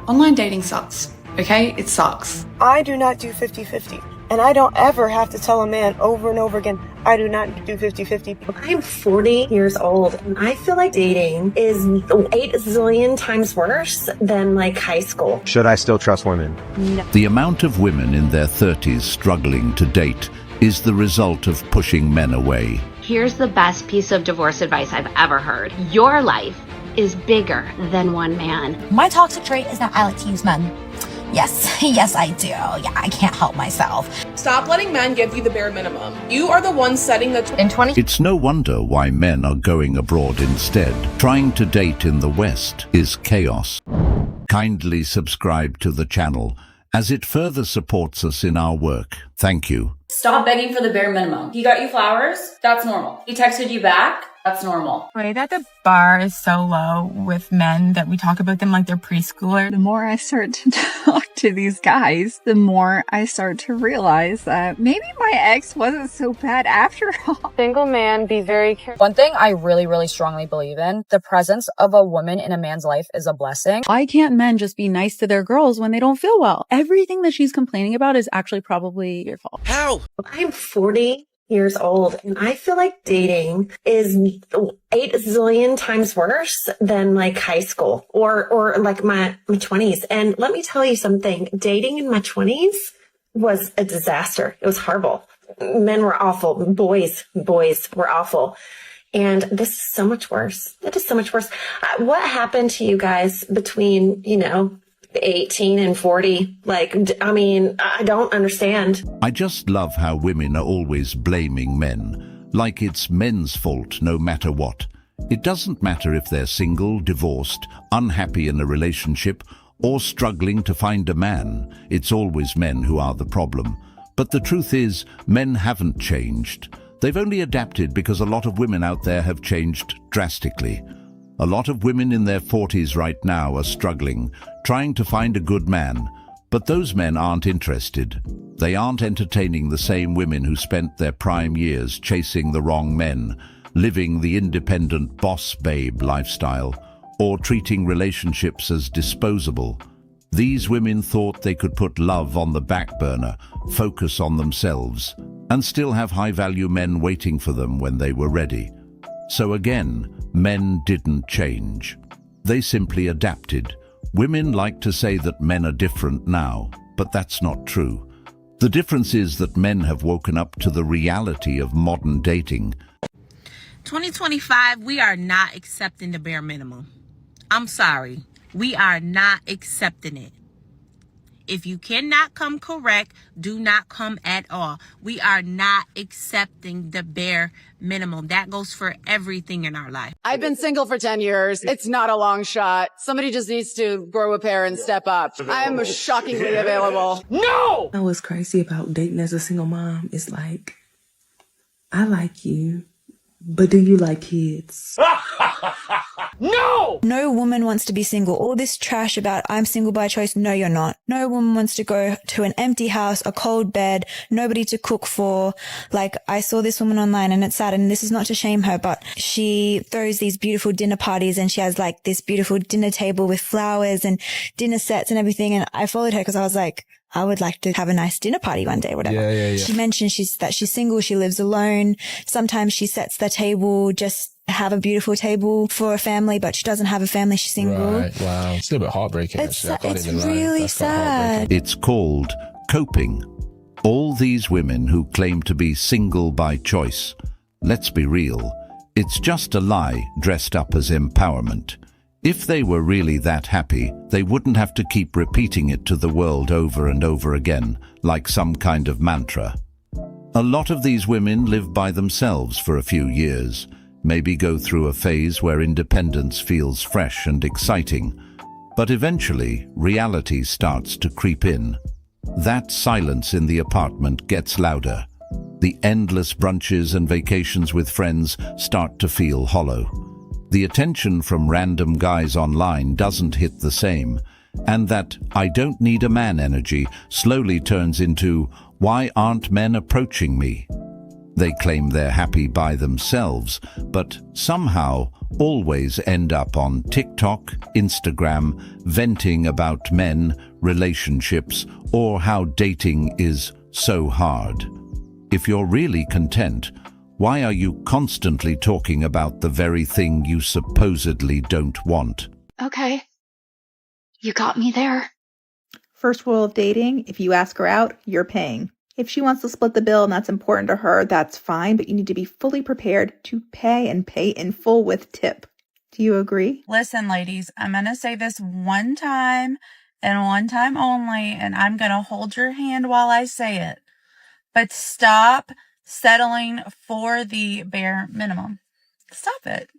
Online dating sucks, okay? It sucks. I do not do 50-50. And I don't ever have to tell a man over and over again, I do not do 50-50. I'm 40 years old, and I feel like dating is 8 zillion times worse than like high school. Should I still trust women? No. The amount of women in their 30s struggling to date is the result of pushing men away. Here's the best piece of divorce advice I've ever heard. Your life is bigger than one man. My toxic trait is that I like to use men. Yes, yes I do. Yeah, I can't help myself. Stop letting men give you the bare minimum. You are the one setting the It's no wonder why men are going abroad instead. Trying to date in the West is chaos. Kindly subscribe to the channel as it further supports us in our work. Thank you. Stop begging for the bare minimum. He got you flowers? That's normal. He texted you back? That's normal. The way that the bar is so low with men that we talk about them like they're preschooler. The more I start to talk to these guys, the more I start to realize that maybe my ex wasn't so bad after all. Single man, be very careful. One thing I really strongly believe in, the presence of a woman in a man's life is a blessing. Why can't men just be nice to their girls when they don't feel well? Everything that she's complaining about is actually probably your fault. How? I'm 40 years old, and I feel like dating is 8 zillion times worse than like high school or like my 20s. And let me tell you something, dating in my 20s was a disaster. It was horrible. Men were awful. Boys were awful. And this is so much worse. It is so much worse. What happened to you guys between, 18 and 40? I mean, I don't understand. I just love how women are always blaming men, like it's men's fault no matter what. It doesn't matter if they're single, divorced, unhappy in a relationship, or struggling to find a man. It's always men who are the problem. But the truth is, men haven't changed. They've only adapted because a lot of women out there have changed drastically. A lot of women in their 40s right now are struggling, trying to find a good man, but those men aren't interested. They aren't entertaining the same women who spent their prime years chasing the wrong men, living the independent boss babe lifestyle, or treating relationships as disposable. These women thought they could put love on the back burner, focus on themselves, and still have high-value men waiting for them when they were ready. So again, men didn't change. They simply adapted. Women like to say that men are different now, but that's not true. The difference is that men have woken up to the reality of modern dating. 2025, we are not accepting the bare minimum. I'm sorry. We are not accepting it. If you cannot come correct, do not come at all. We are not accepting the bare minimum. That goes for everything in our life. I've been single for 10 years. It's not a long shot. Somebody just needs to grow a pair and step up. I am shockingly available. No! What's crazy about dating as a single mom is like, I like you, but do you like kids? No! No woman wants to be single. All this trash about I'm single by choice. No, you're not. No woman wants to go to an empty house, a cold bed, nobody to cook for. Like, I saw this woman online and it's sad, and this is not to shame her, but she throws these beautiful dinner parties and she has like this beautiful dinner table with flowers and dinner sets and everything. And I followed her because I was like, I would like to have a nice dinner party one day, whatever. Yeah. She mentioned that she's single, she lives alone. Sometimes she sets the table, just have a beautiful table for a family, but she doesn't have a family, she's single. Right, wow. It's a little bit heartbreaking. It's really sad. It's called coping. All these women who claim to be single by choice, let's be real, it's just a lie dressed up as empowerment. If they were really that happy, they wouldn't have to keep repeating it to the world over and over again, like some kind of mantra. A lot of these women live by themselves for a few years, maybe go through a phase where independence feels fresh and exciting, but eventually reality starts to creep in. That silence in the apartment gets louder. The endless brunches and vacations with friends start to feel hollow. The attention from random guys online doesn't hit the same, and that I don't need a man energy slowly turns into why aren't men approaching me? They claim they're happy by themselves, but somehow always end up on TikTok, Instagram, venting about men, relationships, or how dating is so hard. If you're really content, why are you constantly talking about the very thing you supposedly don't want? Okay. You got me there. First rule of dating, if you ask her out, you're paying. If she wants to split the bill and that's important to her, that's fine, but you need to be fully prepared to pay and pay in full with tip. Do you agree? Listen, ladies, I'm going to say this one time and one time only, and I'm going to hold your hand while I say it. But stop settling for the bare minimum. Stop it.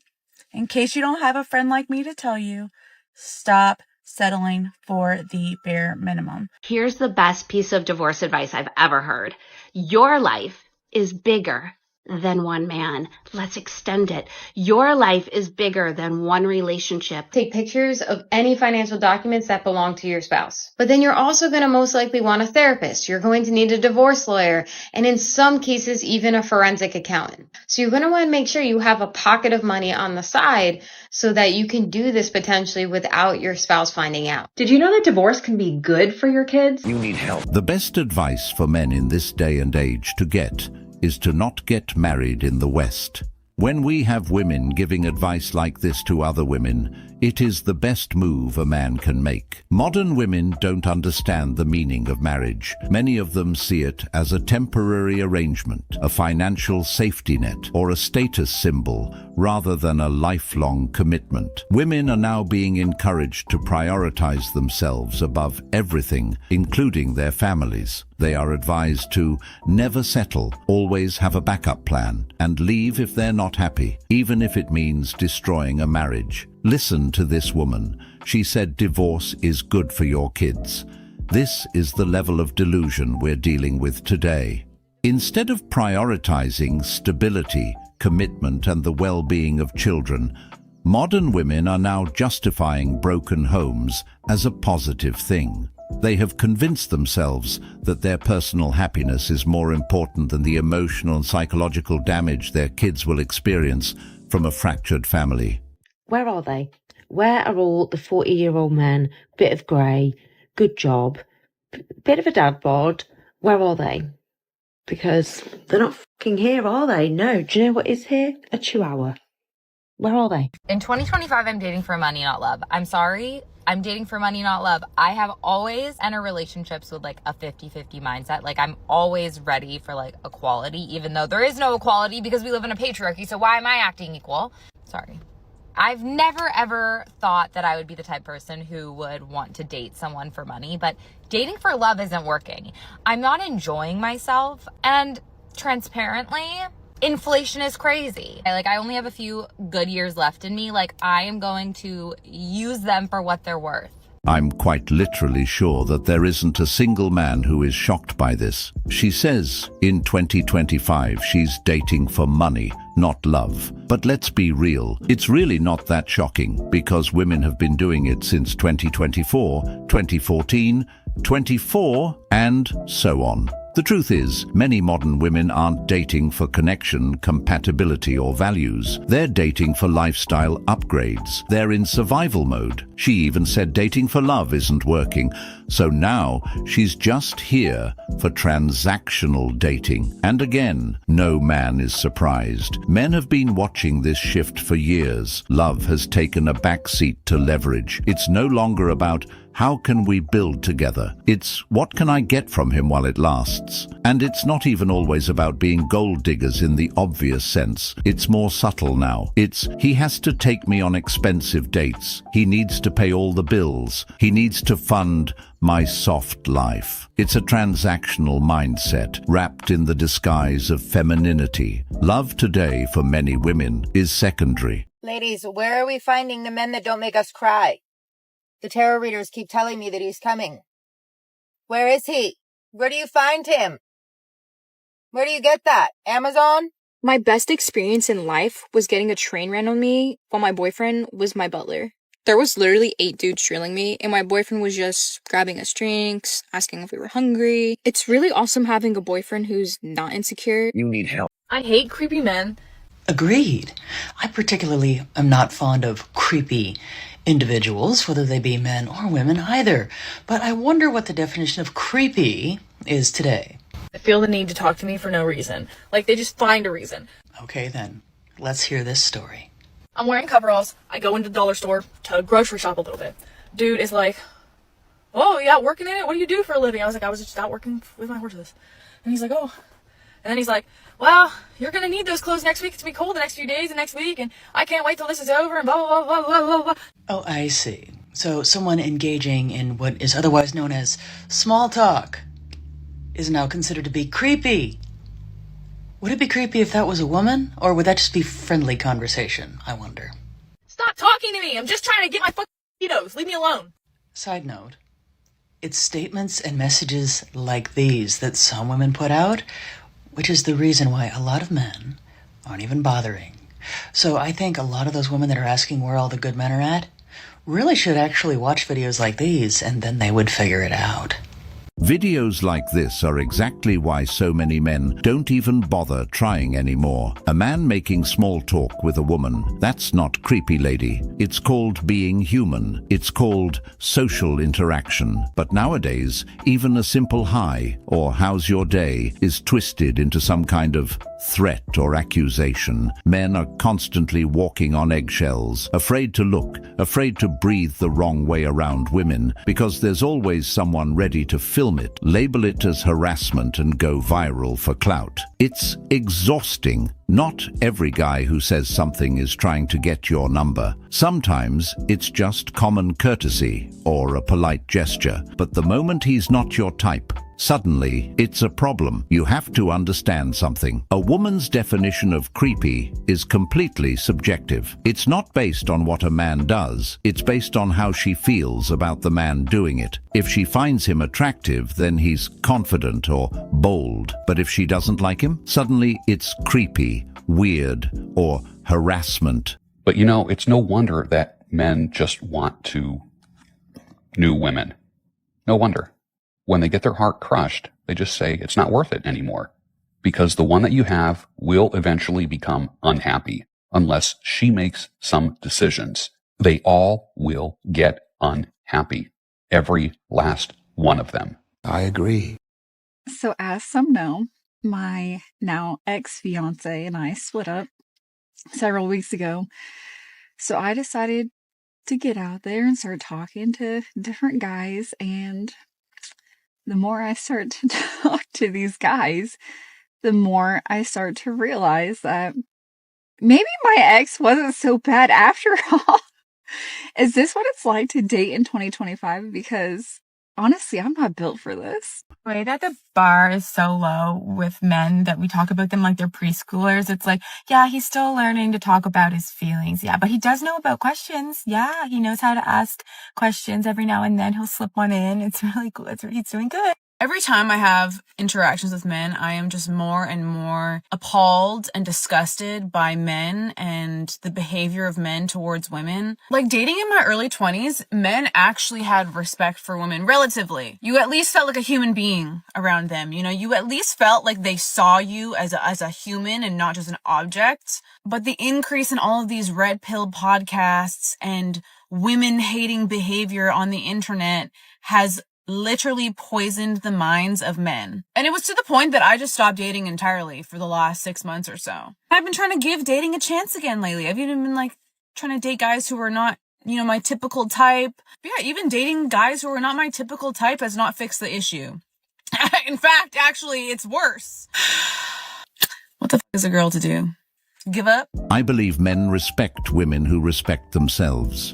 In case you don't have a friend like me to tell you, stop settling for the bare minimum. Here's the best piece of divorce advice I've ever heard. Your life is bigger than one man. Let's extend it. Your life is bigger than one relationship. Take pictures of any financial documents that belong to your spouse. But then you're also going to most likely want a therapist. You're going to need a divorce lawyer, and in some cases, even a forensic accountant. So you're going to want to make sure you have a pocket of money on the side so that you can do this potentially without your spouse finding out. Did you know that divorce can be good for your kids? You need help. The best advice for men in this day and age to get is to not get married in the West. When we have women giving advice like this to other women, it is the best move a man can make. Modern women don't understand the meaning of marriage. Many of them see it as a temporary arrangement, a financial safety net, or a status symbol, rather than a lifelong commitment. Women are now being encouraged to prioritize themselves above everything, including their families. They are advised to never settle, always have a backup plan, and leave if they're not happy, even if it means destroying a marriage. Listen to this woman. She said divorce is good for your kids. This is the level of delusion we're dealing with today. Instead of prioritizing stability, commitment, and the well-being of children, modern women are now justifying broken homes as a positive thing. They have convinced themselves that their personal happiness is more important than the emotional and psychological damage their kids will experience from a fractured family. Where are they? Where are all the 40-year-old men, bit of grey, good job, bit of a dad bod? Where are they? Because they're not fucking here, are they? No. Do you know what is here? A chihuahua. Where are they? In 2025, I'm dating for money, not love. I'm sorry. I'm dating for money, not love. I have always entered relationships with like a 50-50 mindset. Like I'm always ready for like equality, even though there is no equality because we live in a patriarchy. So why am I acting equal? Sorry. I've never ever thought that I would be the type of person who would want to date someone for money, but dating for love isn't working. I'm not enjoying myself, and transparently, inflation is crazy. I only have a few good years left in me. I am going to use them for what they're worth. I'm quite literally sure that there isn't a single man who is shocked by this. She says in 2025 she's dating for money, not love. But let's be real, it's really not that shocking because women have been doing it since 2024, 2014, 24, and so on. The truth is, many modern women aren't dating for connection, compatibility, or values. They're dating for lifestyle upgrades. They're in survival mode. She even said dating for love isn't working. So now she's just here for transactional dating. And again, no man is surprised. Men have been watching this shift for years. Love has taken a backseat to leverage. It's no longer about how can we build together? It's what can I get from him while it lasts? And it's not even always about being gold diggers in the obvious sense. It's more subtle now. It's he has to take me on expensive dates. He needs to pay all the bills. He needs to fund my soft life. It's a transactional mindset wrapped in the disguise of femininity. Love today for many women is secondary. Ladies, where are we finding the men that don't make us cry? The tarot readers keep telling me that he's coming. Where is he? Where do you find him? Where do you get that? Amazon? My best experience in life was getting a train ran on me while my boyfriend was my butler. There was literally 8 dudes drilling me, and my boyfriend was just grabbing us drinks, asking if we were hungry. It's really awesome having a boyfriend who's not insecure. You need help. I hate creepy men. Agreed. I particularly am not fond of creepy individuals, whether they be men or women either. But I wonder what the definition of creepy is today. They feel the need to talk to me for no reason. Like they just find a reason. Okay then, let's hear this story. I'm wearing coveralls. I go into the dollar store to grocery shop a little bit. Dude is like, "Oh, you out working in it? What do you do for a living?" I was like, "I was just out working with my horses." And he's like, "Oh." And then he's like, "Well, you're going to need those clothes next week. It's going to be cold the next few days and next week. And I can't wait till this is over and blah, blah, blah, blah, blah, blah." Oh, I see. So someone engaging in what is otherwise known as small talk is now considered to be creepy. Would it be creepy if that was a woman? Or would that just be friendly conversation, I wonder? Stop talking to me. I'm just trying to get my fucking Cheetos. Leave me alone. Side note, it's statements and messages like these that some women put out, which is the reason why a lot of men aren't even bothering. So I think a lot of those women that are asking where all the good men are at really should actually watch videos like these, and then they would figure it out. Videos like this are exactly why so many men don't even bother trying anymore. A man making small talk with a woman, that's not creepy, lady. It's called being human. It's called social interaction. But nowadays, even a simple hi or how's your day is twisted into some kind of threat or accusation. Men are constantly walking on eggshells, afraid to look, afraid to breathe the wrong way around women, because there's always someone ready to film it, label it as harassment and go viral for clout. It's exhausting. Not every guy who says something is trying to get your number. Sometimes it's just common courtesy or a polite gesture. But the moment he's not your type, suddenly it's a problem. You have to understand something. A woman's definition of creepy is completely subjective. It's not based on what a man does. It's based on how she feels about the man doing it. If she finds him attractive, then he's confident or bold. But if she doesn't like him, suddenly it's creepy, weird, or harassment. But you know, it's no wonder that men just want to new women. No wonder. When they get their heart crushed, they just say it's not worth it anymore. Because the one that you have will eventually become unhappy unless she makes some decisions. They all will get unhappy. Every last one of them. I agree. So as some know, my now ex-fiance and I split up several weeks ago. So I decided to get out there and start talking to different guys, and the more I start to talk to these guys, the more I start to realize that maybe my ex wasn't so bad after all. Is this what it's like to date in 2025? Because honestly, I'm not built for this. The way that the bar is so low with men that we talk about them like they're preschoolers. It's like, yeah, he's still learning to talk about his feelings. Yeah, but he does know about questions. Yeah, he knows how to ask questions every now and then. He'll slip one in. It's really cool. He's doing good. Every time I have interactions with men, I am just more and more appalled and disgusted by men and the behavior of men towards women. Like dating in my early 20s, men actually had respect for women, relatively. You at least felt like a human being around them. You know, you at least felt like they saw you as a human and not just an object. But the increase in all of these red pill podcasts and women hating behavior on the internet has literally poisoned the minds of men. And it was to the point that I just stopped dating entirely for the last 6 months or so. I've been trying to give dating a chance again lately. I've even been like trying to date guys who are not, you know, my typical type. But yeah, even dating guys who are not my typical type has not fixed the issue. In fact, actually, it's worse. What the fuck is a girl to do? Give up? I believe men respect women who respect themselves.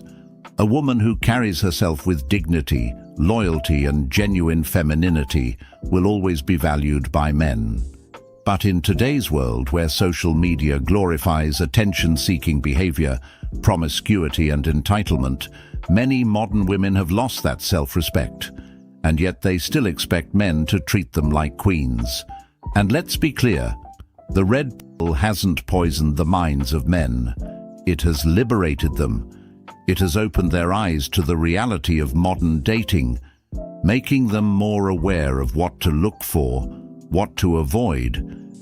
A woman who carries herself with dignity, loyalty, and genuine femininity will always be valued by men. But in today's world, where social media glorifies attention-seeking behavior, promiscuity, and entitlement, many modern women have lost that self-respect, and yet they still expect men to treat them like queens. And let's be clear, the red pill hasn't poisoned the minds of men. It has liberated them. It has opened their eyes to the reality of modern dating, making them more aware of what to look for, what to avoid,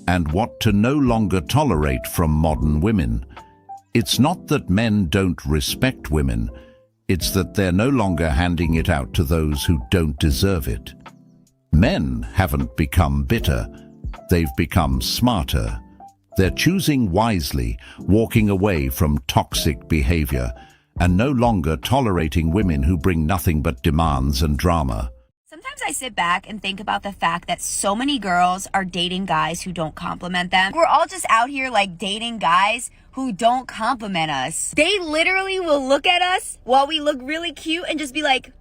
and what to no longer tolerate from modern women. It's not that men don't respect women, it's that they're no longer handing it out to those who don't deserve it. Men haven't become bitter, they've become smarter. They're choosing wisely, walking away from toxic behavior, and no longer tolerating women who bring nothing but demands and drama. Sometimes I sit back and think about the fact that so many girls are dating guys who don't compliment them. We're all just out here like dating guys who don't compliment us. They literally will look at us while we look really cute and just be like,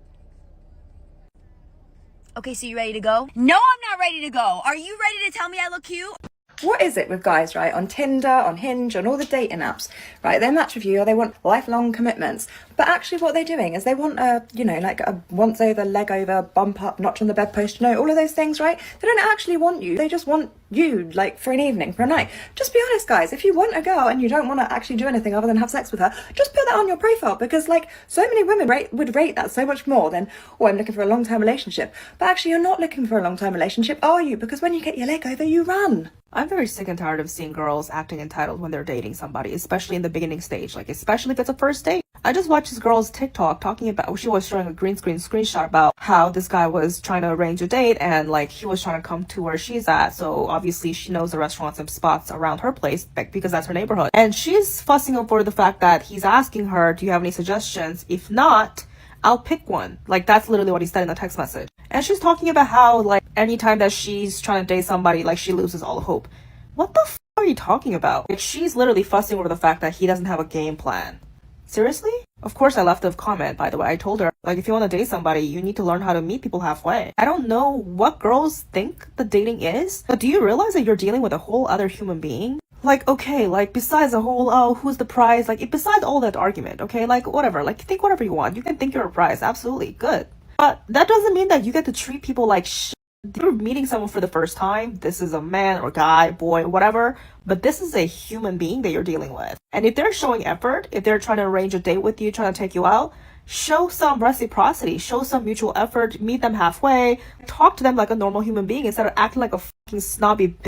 okay, so you ready to go? No, I'm not ready to go. Are you ready to tell me I look cute? What is it with guys, right, on Tinder, on Hinge, on all the dating apps, right? They match with you or they want lifelong commitments. But actually what they're doing is they want a, you know, like a once over, leg over, bump up, notch on the bedpost, you know, all of those things, right? They don't actually want you. They just want you, like, for an evening, for a night. Just be honest, guys. If you want a girl and you don't want to actually do anything other than have sex with her, just put that on your profile, because, like, so many women would rate that so much more than, oh, I'm looking for a long-term relationship. But actually, you're not looking for a long-term relationship, are you? Because when you get your leg over, you run. I'm very sick and tired of seeing girls acting entitled when they're dating somebody, especially in the beginning stage, like especially if it's a first date. I just watched this girl's TikTok talking about, she was showing a green screen screenshot about how this guy was trying to arrange a date and like he was trying to come to where she's at. So obviously she knows the restaurants and spots around her place because that's her neighborhood. And she's fussing over the fact that he's asking her, do you have any suggestions? If not, I'll pick one. Like, that's literally what he said in the text message. And she's talking about how, like, anytime that she's trying to date somebody, like, she loses all hope. What the f are you talking about? Like, she's literally fussing over the fact that he doesn't have a game plan. Seriously? Of course I left a comment, by the way. I told her, like, if you want to date somebody, you need to learn how to meet people halfway. I don't know what girls think the dating is, but do you realize that you're dealing with a whole other human being? Like, okay, like, besides the whole, oh, who's the prize? Like, besides all that argument, okay? Like, whatever. Like, think whatever you want. You can think you're a prize. Absolutely. Good. But that doesn't mean that you get to treat people like shit. You're meeting someone for the first time. This is a man or guy, boy, whatever. But this is a human being that you're dealing with. And if they're showing effort, if they're trying to arrange a date with you, trying to take you out, show some reciprocity, show some mutual effort, meet them halfway, talk to them like a normal human being instead of acting like a fucking snobby bitch.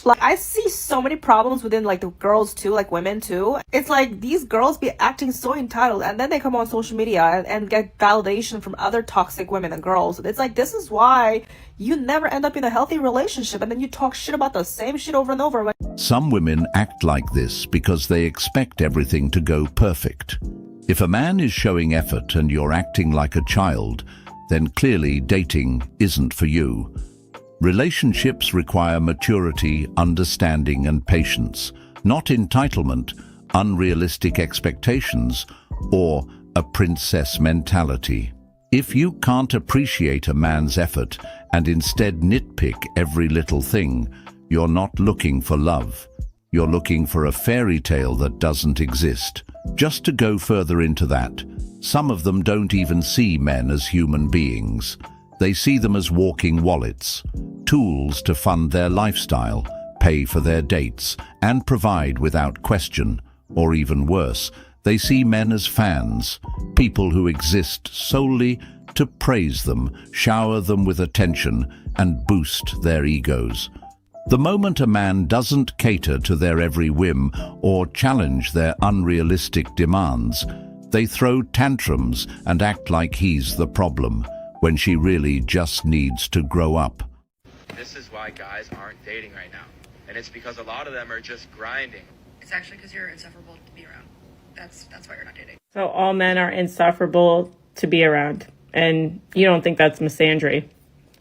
Like, I see so many problems within, like, the girls too, like women too. It's like these girls be acting so entitled and then they come on social media and get validation from other toxic women and girls. It's like, this is why you never end up in a healthy relationship, and then you talk shit about the same shit over and over. Some women act like this because they expect everything to go perfect. If a man is showing effort and you're acting like a child, then clearly dating isn't for you. Relationships require maturity, understanding, and patience, not entitlement, unrealistic expectations, or a princess mentality. If you can't appreciate a man's effort and instead nitpick every little thing, you're not looking for love. You're looking for a fairy tale that doesn't exist. Just to go further into that, some of them don't even see men as human beings. They see them as walking wallets, tools to fund their lifestyle, pay for their dates, and provide without question, or even worse, they see men as fans, people who exist solely to praise them, shower them with attention, and boost their egos. The moment a man doesn't cater to their every whim or challenge their unrealistic demands, they throw tantrums and act like he's the problem, when she really just needs to grow up. This is why guys aren't dating right now. And it's because a lot of them are just grinding. It's actually because you're insufferable to be around. That's why you're not dating. So all men are insufferable to be around. And you don't think that's misandry.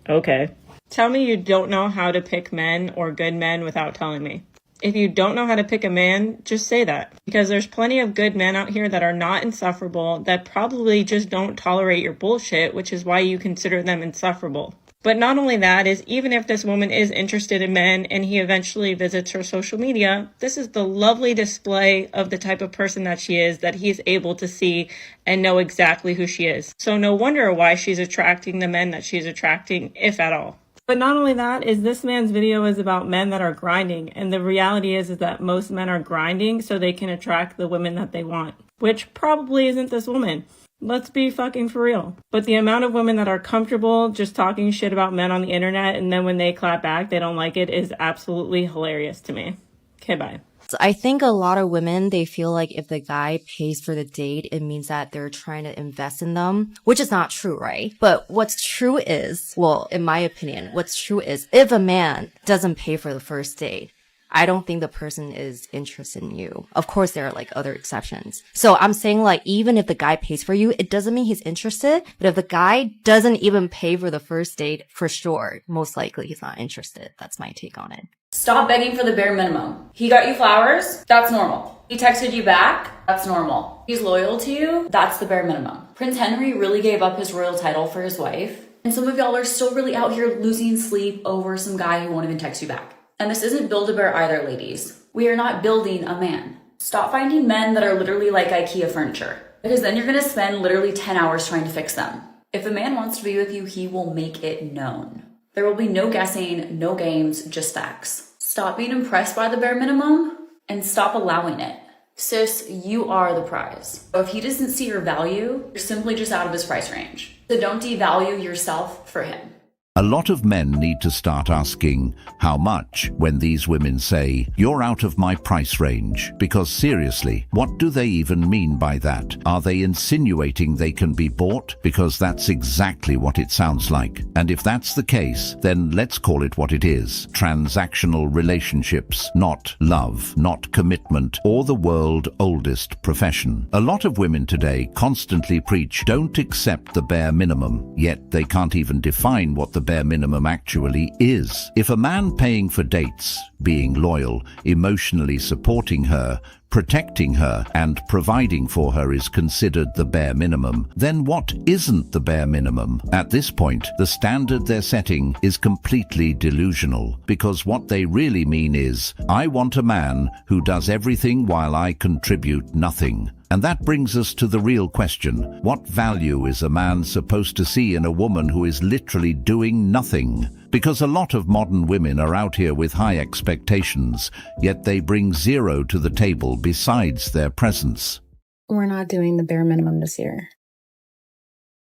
Okay. Tell me you don't know how to pick men or good men without telling me. If you don't know how to pick a man, just say that. Because there's plenty of good men out here that are not insufferable, that probably just don't tolerate your bullshit, which is why you consider them insufferable. But not only that, is even if this woman is interested in men and he eventually visits her social media, this is the lovely display of the type of person that she is, that he's able to see and know exactly who she is. So no wonder why she's attracting the men that she's attracting, if at all. But not only that, is this man's video is about men that are grinding. And the reality is that most men are grinding so they can attract the women that they want, which probably isn't this woman. Let's be fucking for real. But the amount of women that are comfortable just talking shit about men on the internet, and then when they clap back, they don't like it, is absolutely hilarious to me. Okay, bye. I think a lot of women, they feel like if the guy pays for the date, it means that they're trying to invest in them, which is not true, right? But what's true is, well, in my opinion, what's true is if a man doesn't pay for the first date, I don't think the person is interested in you. Of course, there are like other exceptions. So I'm saying like, even if the guy pays for you, it doesn't mean he's interested. But if the guy doesn't even pay for the first date, for sure, most likely he's not interested. That's my take on it. Stop begging for the bare minimum. He got you flowers? That's normal. He texted you back? That's normal. He's loyal to you? That's the bare minimum. Prince Henry really gave up his royal title for his wife. And some of y'all are still really out here losing sleep over some guy who won't even text you back. And this isn't Build-A-Bear either, ladies. We are not building a man. Stop finding men that are literally like IKEA furniture, because then you're gonna spend literally 10 hours trying to fix them. If a man wants to be with you, he will make it known. There will be no guessing, no games, just facts. Stop being impressed by the bare minimum and stop allowing it. Sis, you are the prize. So if he doesn't see your value, you're simply just out of his price range. So don't devalue yourself for him. A lot of men need to start asking how much when these women say, "You're out of my price range," because seriously, what do they even mean by that? Are they insinuating they can be bought? Because that's exactly what it sounds like. And if that's the case, then let's call it what it is. Transactional relationships, not love, not commitment, or the world's oldest profession. A lot of women today constantly preach, don't accept the bare minimum, yet they can't even define what the bare minimum actually is. If a man paying for dates, being loyal, emotionally supporting her, protecting her, and providing for her is considered the bare minimum, then what isn't the bare minimum? At this point, the standard they're setting is completely delusional, because what they really mean is, I want a man who does everything while I contribute nothing. And that brings us to the real question. What value is a man supposed to see in a woman who is literally doing nothing? Because a lot of modern women are out here with high expectations, yet they bring zero to the table besides their presence. We're not doing the bare minimum this year.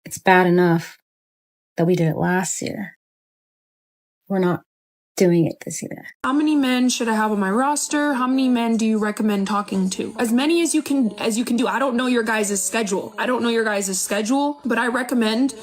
It's bad enough that we did it last year. We're not doing it this year. How many men should I have on my roster? How many men do you recommend talking to? As many as you can do. I don't know your guys' schedule. But I recommend,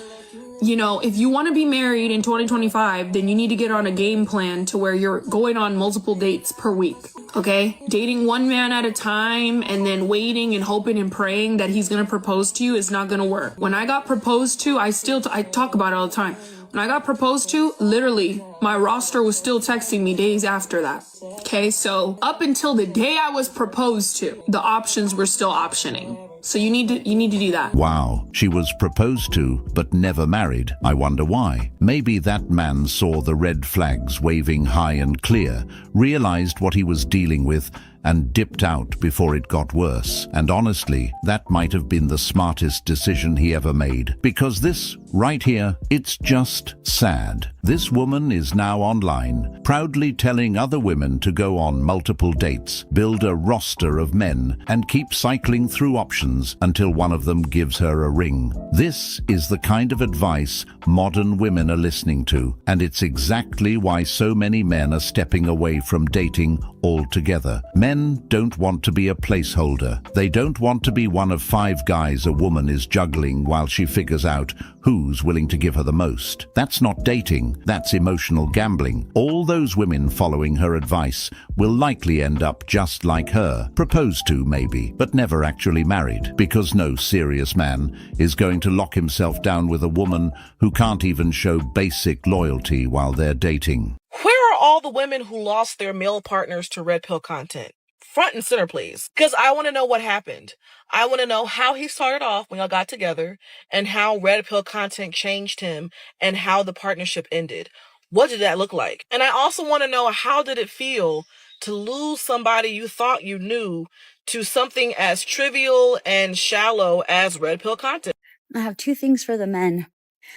if you want to be married in 2025, then you need to get on a game plan to where you're going on multiple dates per week. Okay? Dating one man at a time and then waiting and hoping and praying that he's going to propose to you is not going to work. When I got proposed to, I talk about it all the time. When I got proposed to, literally, my roster was still texting me days after that. Okay, so up until the day I was proposed to, the options were still optioning. So you need to do that. Wow, she was proposed to, but never married. I wonder why. Maybe that man saw the red flags waving high and clear, realized what he was dealing with, and dipped out before it got worse. And honestly, that might have been the smartest decision he ever made. Because this, right here, it's just sad. This woman is now online, proudly telling other women to go on multiple dates, build a roster of men, and keep cycling through options until one of them gives her a ring. This is the kind of advice modern women are listening to, and it's exactly why so many men are stepping away from dating altogether. Men don't want to be a placeholder. They don't want to be one of 5 guys a woman is juggling while she figures out who's willing to give her the most. That's not dating, that's emotional gambling. All those women following her advice will likely end up just like her, proposed to maybe, but never actually married, because no serious man is going to lock himself down with a woman who can't even show basic loyalty while they're dating. Where are all the women who lost their male partners to red pill content? Front and center, please. Because I want to know what happened. I want to know how he started off when y'all got together and how red pill content changed him and how the partnership ended. What did that look like? And I also want to know, how did it feel to lose somebody you thought you knew to something as trivial and shallow as red pill content? I have 2 things for the men.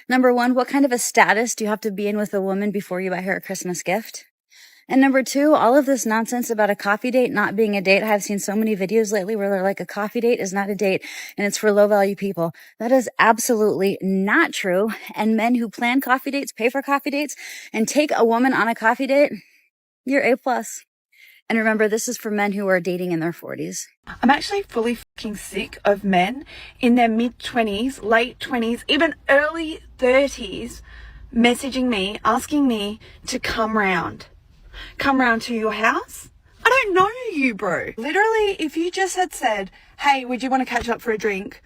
Number 1, what kind of a status do you have to be in with a woman before you buy her a Christmas gift? And number two, all of this nonsense about a coffee date not being a date. I've seen so many videos lately where they're like, a coffee date is not a date and it's for low value people. That is absolutely not true. And men who plan coffee dates, pay for coffee dates, and take a woman on a coffee date, you're A+. And remember, this is for men who are dating in their 40s. I'm actually fully fucking sick of men in their mid-20s, late 20s, even early 30s messaging me, asking me to come round to your house. I don't know you, bro. Literally, if you just had said, hey, would you want to catch up for a drink?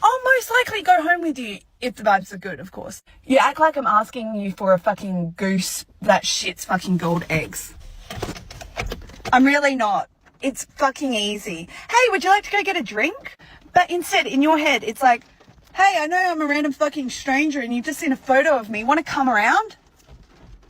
I'll most likely go home with you, if the vibes are good, of course. You act like I'm asking you for a fucking goose that shits fucking gold eggs. I'm really not. It's fucking easy. Hey, would you like to go get a drink? But instead, in your head, it's like, hey, I know I'm a random fucking stranger and you've just seen a photo of me. Want to come around?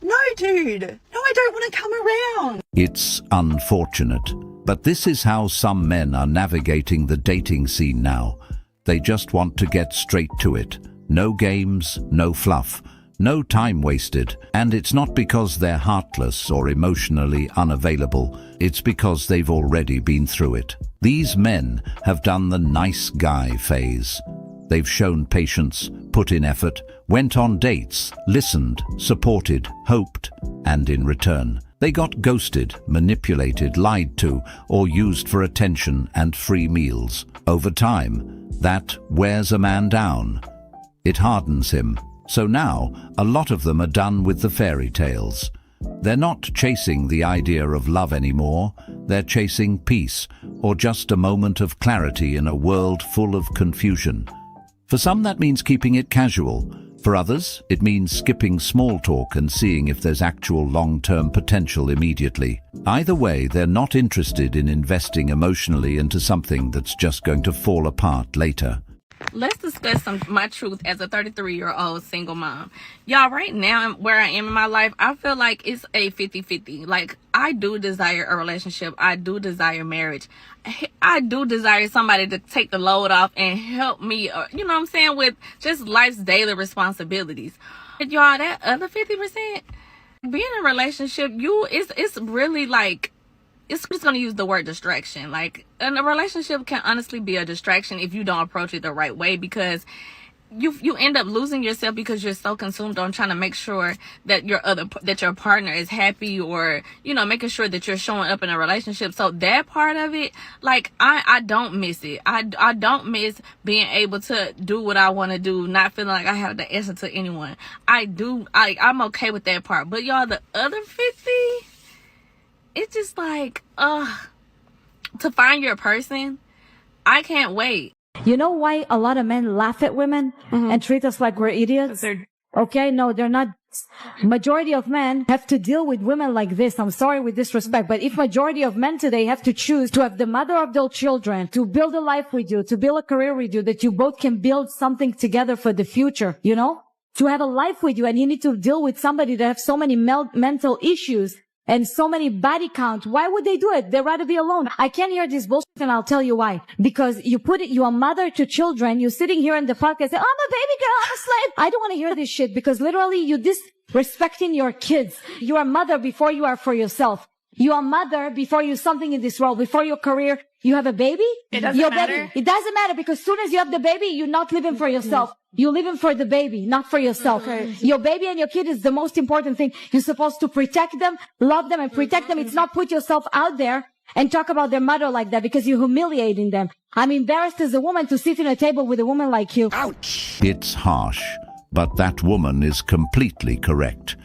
No, dude. No, I don't want to come around. It's unfortunate, but this is how some men are navigating the dating scene now. They just want to get straight to it. No games, no fluff, no time wasted. And it's not because they're heartless or emotionally unavailable. It's because they've already been through it. These men have done the nice guy phase. They've shown patience, put in effort, went on dates, listened, supported, hoped, and in return, they got ghosted, manipulated, lied to, or used for attention and free meals. Over time, that wears a man down. It hardens him. So now, a lot of them are done with the fairy tales. They're not chasing the idea of love anymore. They're chasing peace, or just a moment of clarity in a world full of confusion. For some, that means keeping it casual. For others, it means skipping small talk and seeing if there's actual long-term potential immediately. Either way, they're not interested in investing emotionally into something that's just going to fall apart later. Let's discuss my truth as a 33-year-old single mom. Y'all, right now, where I am in my life, I feel like it's a 50-50. Like, I do desire a relationship. I do desire marriage. I do desire somebody to take the load off and help me, you know what I'm saying, with just life's daily responsibilities. But y'all, that other 50%, being in a relationship, it's really like, it's just going to use the word distraction. Like, and a relationship can honestly be a distraction if you don't approach it the right way, because you end up losing yourself because you're so consumed on trying to make sure that your partner is happy, or, you know, making sure that you're showing up in a relationship. So that part of it, like, I don't miss it. I don't miss being able to do what I want to do, not feeling like I have to answer to anyone. I'm okay with that part. But y'all, the other 50, it's just like, to find your person, I can't wait. You know why a lot of men laugh at women and treat us like we're idiots? Okay, no, they're not. Majority of men have to deal with women like this. I'm sorry with disrespect, but if majority of men today have to choose to have the mother of their children, to build a life with you, to build a career with you, that you both can build something together for the future, you know? To have a life with you, and you need to deal with somebody that have so many mental issues and so many body count. Why would they do it? They'd rather be alone. I can't hear this bullshit, and I'll tell you why. Because you're a mother to children. You're sitting here in the podcast saying, I'm a baby girl, I'm a slave. I don't want to hear this shit, because literally you disrespecting your kids. You are a mother before you are for yourself. You are a mother before you're something in this world. Before your career, you have a baby. It doesn't matter. Baby. It doesn't matter, because as soon as you have the baby, you're not living for yourself. You're living for the baby, not for yourself. Okay. Your baby and your kid is the most important thing. You're supposed to protect them, love them, and protect them. It's not put yourself out there and talk about their mother like that, because you're humiliating them. I'm embarrassed as a woman to sit at a table with a woman like you. Ouch! It's harsh, but that woman is completely correct.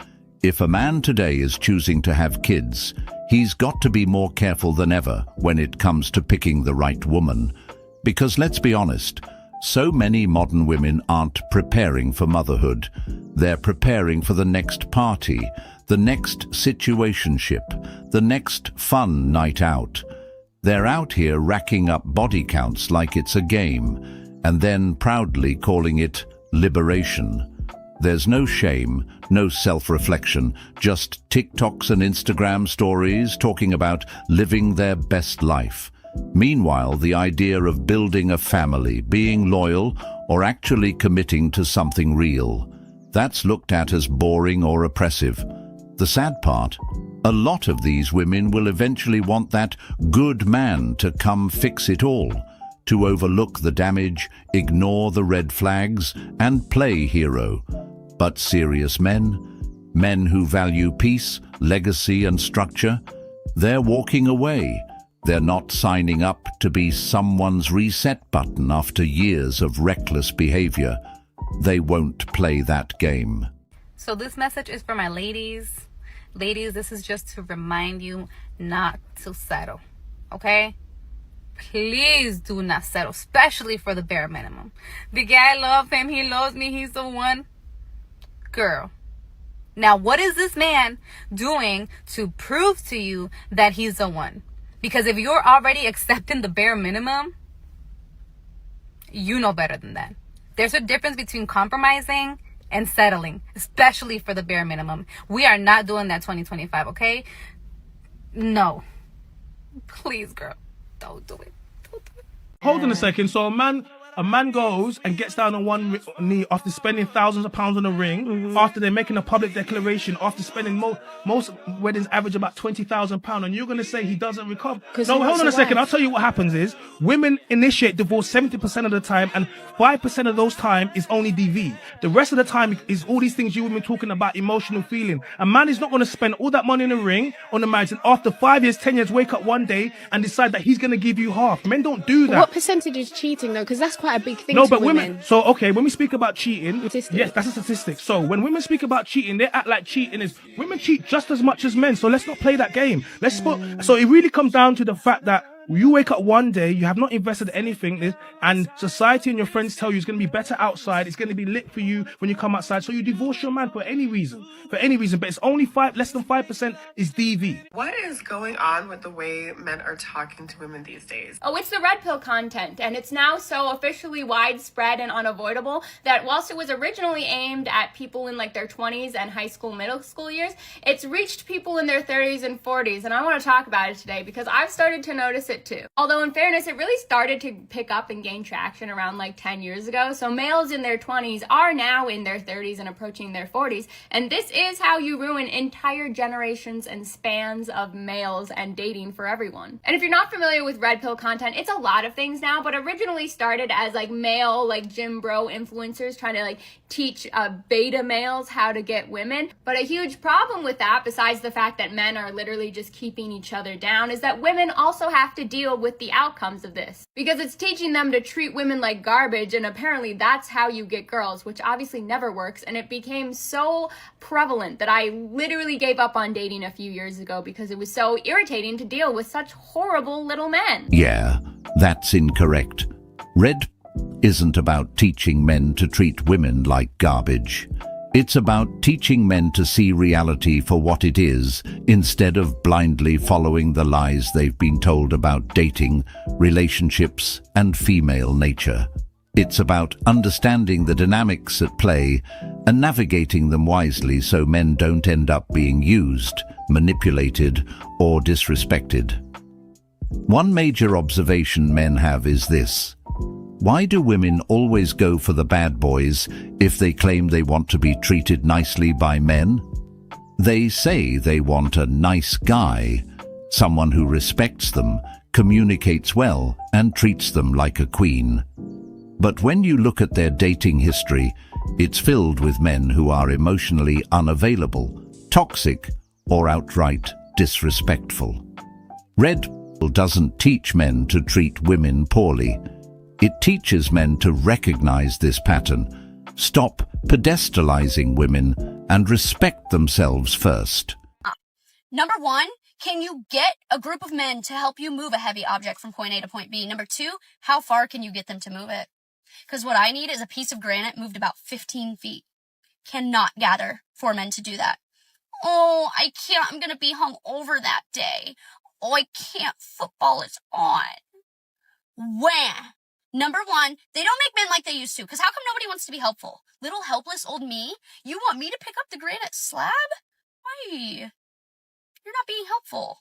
If a man today is choosing to have kids, he's got to be more careful than ever when it comes to picking the right woman. Because let's be honest, so many modern women aren't preparing for motherhood. They're preparing for the next party, the next situationship, the next fun night out. They're out here racking up body counts like it's a game, and then proudly calling it liberation. There's no shame, no self-reflection, just TikToks and Instagram stories talking about living their best life. Meanwhile, the idea of building a family, being loyal, or actually committing to something real, that's looked at as boring or oppressive. The sad part, A lot of these women will eventually want that good man to come fix it all, to overlook the damage, ignore the red flags, and play hero. But serious men who value peace, legacy, and structure, they're walking away. They're not signing up to be someone's reset button after years of reckless behavior. They won't play that game. So this message is for my ladies. Ladies, this is just to remind you not to settle, okay? Please do not settle, especially for the bare minimum. The guy, I love him, he loves me, he's the one. Girl, now what is this man doing to prove to you that he's the one? Because if you're already accepting the bare minimum, you know better than that. There's a difference between compromising and settling, especially for the bare minimum. We are not doing that 2025, okay? No. Please, girl, don't do it. Hold on a second. So a man goes and gets down on one knee after spending thousands of pounds on a ring, after they're making a public declaration, after spending most weddings average about £20,000, and you're going to say he doesn't recover? No, hold on a second. I'll tell you what happens is women initiate divorce 70% of the time, and 5% of those time is only DV. The rest of the time is all these things you women talking about, emotional feeling. A man is not going to spend all that money on a ring, on a marriage, and after 5 years, 10 years, wake up one day and decide that he's going to give you half. Men don't do that. What percentage is cheating though? Because that's quite a big thing. No, to but women. So okay, when we speak about cheating, yes, that's a statistic. So when women speak about cheating, they act like cheating is women cheat just as much as men. So let's not play that game. So it really comes down to the fact that you wake up one day, you have not invested anything, and society and your friends tell you it's going to be better outside, it's going to be lit for you when you come outside, so you divorce your man for any reason, but it's only less than 5% is DV. What is going on with the way men are talking to women these days? Oh, it's the red pill content, and it's now so officially widespread and unavoidable that whilst it was originally aimed at people in like their 20s and high school, middle school years, it's reached people in their 30s and 40s, and I want to talk about it today because I've started to notice it too. Although in fairness, it really started to pick up and gain traction around like 10 years ago. So males in their 20s are now in their 30s and approaching their 40s. And this is how you ruin entire generations and spans of males and dating for everyone. And if you're not familiar with red pill content, it's a lot of things now, but originally started as like male, like gym bro influencers trying to like teach beta males how to get women. But a huge problem with that, besides the fact that men are literally just keeping each other down, is that women also have to deal with the outcomes of this, because it's teaching them to treat women like garbage, and apparently that's how you get girls, which obviously never works. And it became so prevalent that I literally gave up on dating a few years ago because it was so irritating to deal with such horrible little men. Yeah, that's incorrect. Red isn't about teaching men to treat women like garbage. It's about teaching men to see reality for what it is, instead of blindly following the lies they've been told about dating, relationships, and female nature. It's about understanding the dynamics at play and navigating them wisely so men don't end up being used, manipulated, or disrespected. One major observation men have is this: why do women always go for the bad boys if they claim they want to be treated nicely by men? They say they want a nice guy, someone who respects them, communicates well, and treats them like a queen. But when you look at their dating history, it's filled with men who are emotionally unavailable, toxic, or outright disrespectful. Red doesn't teach men to treat women poorly. It teaches men to recognize this pattern, stop pedestalizing women, and respect themselves first. Number one, can you get a group of men to help you move a heavy object from point A to point B? Number two, how far can you get them to move it? Because what I need is a piece of granite moved about 15 feet. Cannot gather 4 men to do that. Oh, I can't. I'm going to be hungover that day. Oh, I can't. Football is on. Wham! Number one, they don't make men like they used to, because how come nobody wants to be helpful? Little helpless old me? You want me to pick up the granite slab? Why? You're not being helpful.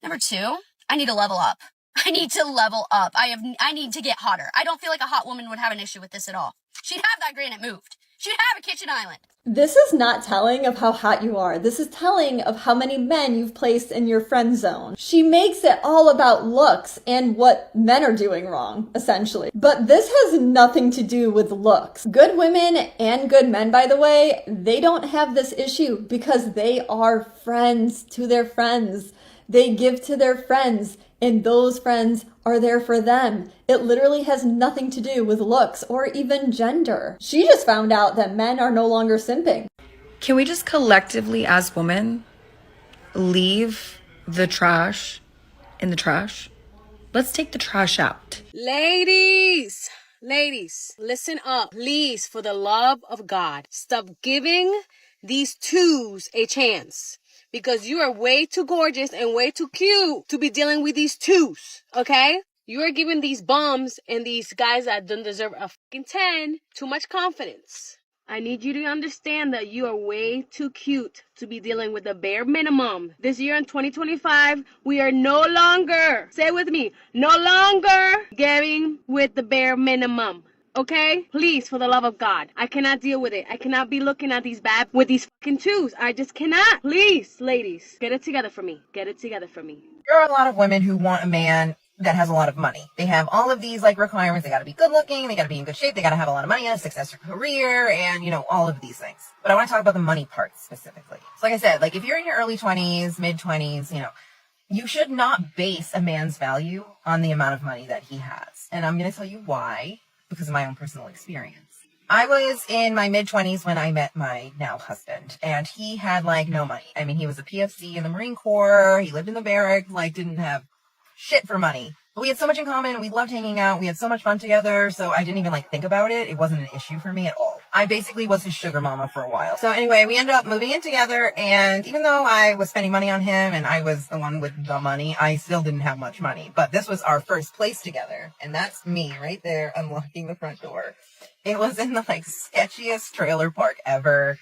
Number two, I need to level up. I need to level up. I need to get hotter. I don't feel like a hot woman would have an issue with this at all. She'd have that granite moved. She'd have a kitchen island. This is not telling of how hot you are. This is telling of how many men you've placed in your friend zone. She makes it all about looks and what men are doing wrong, essentially. But this has nothing to do with looks. Good women and good men, by the way, they don't have this issue because they are friends to their friends. They give to their friends, and those friends are there for them. It literally has nothing to do with looks or even gender. She just found out that men are no longer simping. Can we just collectively, as women, leave the trash in the trash? Let's take the trash out. Ladies, listen up. Please, for the love of God, stop giving these twos a chance. Because you are way too gorgeous and way too cute to be dealing with these twos, okay? You are giving these bums and these guys that don't deserve a fucking 10 too much confidence. I need you to understand that you are way too cute to be dealing with the bare minimum. This year in 2025, we are no longer, say it with me, no longer getting with the bare minimum. Okay? Please, for the love of God. I cannot deal with it. I cannot be looking at these bad with these fucking twos. I just cannot. Please, ladies, get it together for me. Get it together for me. There are a lot of women who want a man that has a lot of money. They have all of these requirements. They gotta be good looking, they gotta be in good shape, they gotta have a lot of money and a successful career, and all of these things. But I want to talk about the money part specifically. So like I said, if you're in your early 20s, mid 20s, you should not base a man's value on the amount of money that he has. And I'm gonna tell you why. Because of my own personal experience. I was in my mid-20s when I met my now husband, and he had no money. I mean, he was a PFC in the Marine Corps, he lived in the barracks, didn't have shit for money. But we had so much in common, we loved hanging out, we had so much fun together, so I didn't even think about it. It wasn't an issue for me at all. I basically was his sugar mama for a while. So anyway, we ended up moving in together, and even though I was spending money on him and I was the one with the money, I still didn't have much money. But this was our first place together, and that's me right there unlocking the front door. It was in the sketchiest trailer park ever.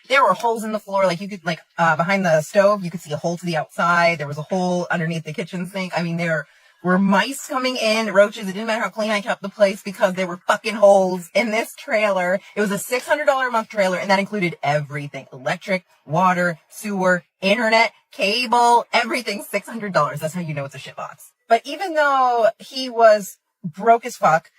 There were holes in the floor, you could, behind the stove, you could see a hole to the outside. There was a hole underneath the kitchen sink. I mean, there were mice coming in, roaches. It didn't matter how clean I kept the place because there were fucking holes in this trailer. It was a $600 a month trailer, and that included everything. Electric, water, sewer, internet, cable, everything. $600. That's how you know it's a shitbox. But even though he was broke as fuck,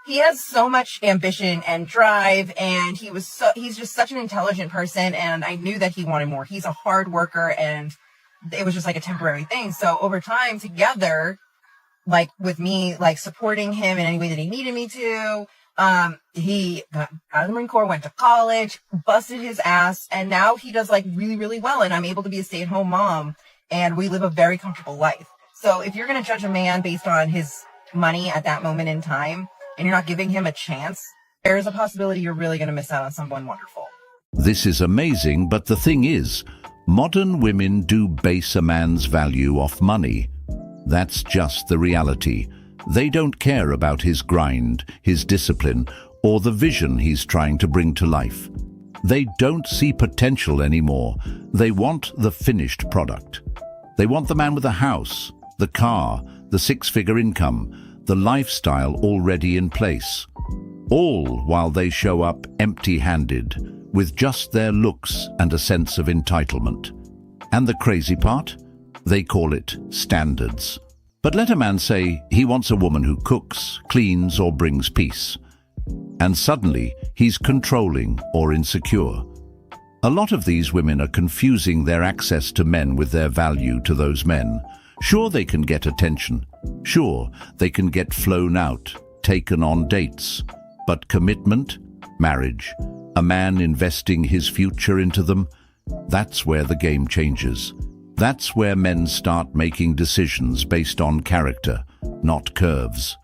he has so much ambition and drive, and he's just such an intelligent person, and I knew that he wanted more. He's a hard worker, and it was just a temporary thing. So over time together, with me, supporting him in any way that he needed me to, he got out of the Marine Corps, went to college, busted his ass, and now he does really, really well, and I'm able to be a stay-at-home mom, and we live a very comfortable life. So if you're going to judge a man based on his money at that moment in time, and you're not giving him a chance, there's a possibility you're really going to miss out on someone wonderful. This is amazing, but the thing is, modern women do base a man's value off money. That's just the reality. They don't care about his grind, his discipline, or the vision he's trying to bring to life. They don't see potential anymore. They want the finished product. They want the man with the house, the car, the six-figure income, the lifestyle already in place, all while they show up empty-handed with just their looks and a sense of entitlement. And the crazy part? They call it standards. But let a man say he wants a woman who cooks, cleans, or brings peace, and suddenly he's controlling or insecure. A lot of these women are confusing their access to men with their value to those men. Sure, they can get attention. Sure, they can get flown out, taken on dates. But commitment, marriage, a man investing his future into them, that's where the game changes. That's where men start making decisions based on character, not curves.